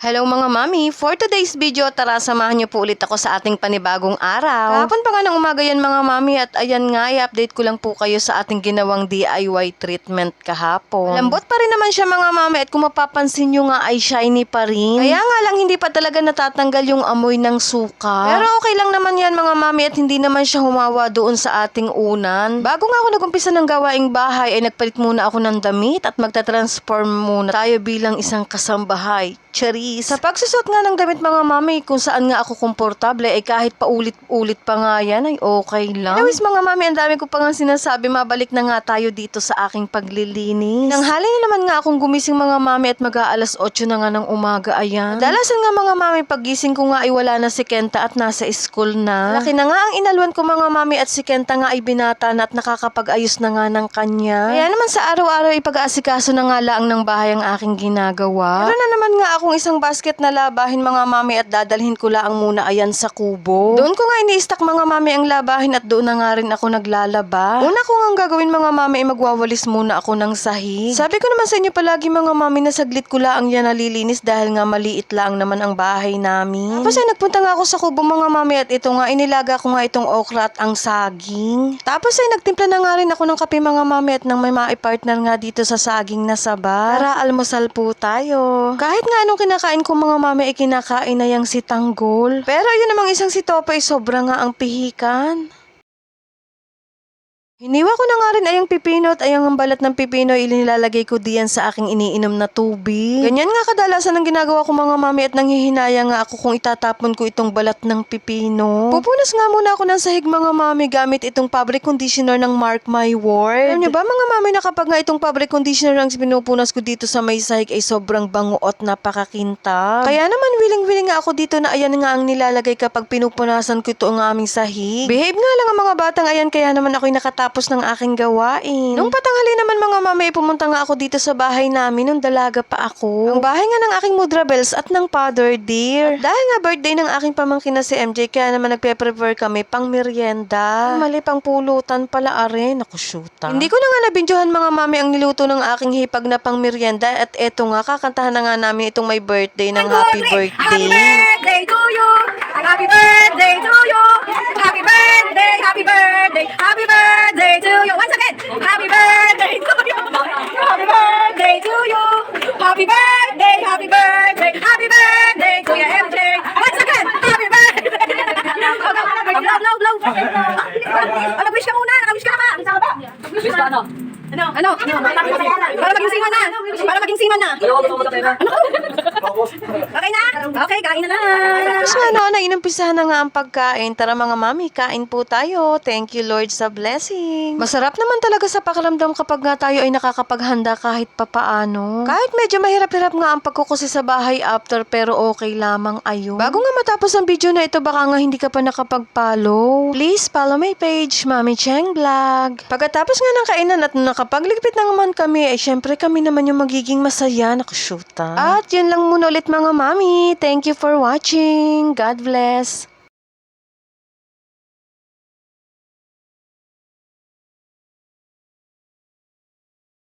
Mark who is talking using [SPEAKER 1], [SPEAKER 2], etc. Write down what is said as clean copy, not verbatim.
[SPEAKER 1] Hello mga mami! For today's video, tara samahan niyo po ulit ako sa ating panibagong araw. Kahapon pa nga ng umaga yan mga mami at ayan nga, i-update ko lang po kayo sa ating ginawang DIY treatment kahapon. Lambot pa rin naman siya mga mami at kung mapapansin nyo nga ay shiny pa rin. Kaya nga lang hindi pa talaga natatanggal yung amoy ng suka. Pero okay lang naman yan mga mami at hindi naman siya humawa doon sa ating unan. Bago nga ako nagumpisa ng gawaing bahay ay nagpalit muna ako ng damit at magta-transform muna tayo bilang isang kasambahay. Charis. Sa pagsusot nga ng damit mga mami, kung saan nga ako komportable, ay kahit paulit-ulit pa nga yan, ay okay lang. Anyways mga mami, ang dami ko pa nga sinasabi, mabalik na nga tayo dito sa aking paglilinis. Nanghali na naman nga akong gumising mga mami at mag-aalas 8 na nga ng umaga, ayan. Dalasan nga mga mami, paggising ko nga ay wala na si Kenta at nasa school na. Laki na nga ang inalwan ko mga mami at si Kenta nga ay binata na at nakakapag-ayos na nga ng kanya. Kaya naman sa araw-araw ay pag-aasikaso na nga lang ng bahay ang aking ginagawa. Pero na naman nga akong isang basket na labahin mga mami at dadalhin ko lang muna ayan sa kubo. Doon ko nga ini-stack mga mami ang labahin at doon na nga rin ako naglalaba. Una ko nga gagawin mga mami ay magwawalis muna ako ng sahig. Sabi ko naman sa inyo palagi mga mami na saglit ko lang yan nalilinis dahil nga maliit lang naman ang bahay namin. Tapos ay nagpunta nga ako sa kubo mga mami at ito nga inilaga ko nga itong okra at ang saging. Tapos ay nagtimpla na nga rin ako ng kape mga mami at nang may partner nga dito sa saging na saba. Tara almusal po tayo. Kahit nga anong kinakain ko mga mami ay kinakain na yang si Tanggol. Pero yun namang isang si Topo ay sobra nga ang pihikan. Hiniwa ko na nga rin ayang pipino at ayang ang balat ng pipino ay nilalagay ko diyan sa aking iniinom na tubig. Ganyan nga kadalasan ang ginagawa ko mga mami at nanghihinaya nga ako kung itatapon ko itong balat ng pipino. Pupunas nga muna ako ng sahig mga mami gamit itong fabric conditioner ng Mark My Word. Alam niyo ba mga mami na kapag nga itong fabric conditioner ang pinupunas ko dito sa may sahig ay sobrang bango at napakakintab. Kaya naman willing-willing nga ako dito na ayan nga ang nilalagay kapag pinupunasan ko ito ang aming sahig. Behave nga lang ang mga batang ayan kaya naman ako'y nakatapos ng aking gawain. Nung patanghali naman mga mami, pumunta nga ako dito sa bahay namin nung dalaga pa ako. Ang bahay nga ng aking Mudra Bells at ng Father Dear. At dahil nga birthday ng aking pamangkin na si MJ, kaya naman nagpe-prepare kami pang merienda. Mali pang pulutan pala are. Naku, shoota. Hindi ko na nga nabindyohan mga mami ang niluto ng aking hipag na pang merienda at eto nga, kakantahan na nga namin itong may birthday ng happy birthday.
[SPEAKER 2] Happy birthday to you! Happy birthday to you! Happy birthday! Happy birthday! Happy birthday to you! Once again! Happy birthday to you! Happy birthday to you! Happy birthday! Happy birthday! Happy birthday to you, MJ! Once again! Happy birthday! Loud! Mag-wish ka muna! Naka-wish ka na ka! Wish ka ano? Ano? Para maging seaman na! Para maging seaman na! Okay na? Okay, kain na na!
[SPEAKER 1] Tapos nga no, inumpisahan na nga ang pagkain. Tara mga mami, kain po tayo. Thank you Lord sa blessing. Masarap naman talaga sa pakiramdam kapag nga tayo ay nakakapaghanda kahit papaano. Kahit medyo mahirap-hirap nga ang pagkukusi sa bahay after pero okay lamang ayun. Bago nga matapos ang video na ito, baka nga hindi ka pa nakapag-follow. Please follow my page, Mami Cheng Vlog. Pagkatapos nga ng kainan at nakapagligpit na naman kami, ay syempre kami naman yung magiging masaya. Nakushuta. At yun lang muna ulit mga mami. Thank you for watching. God bless.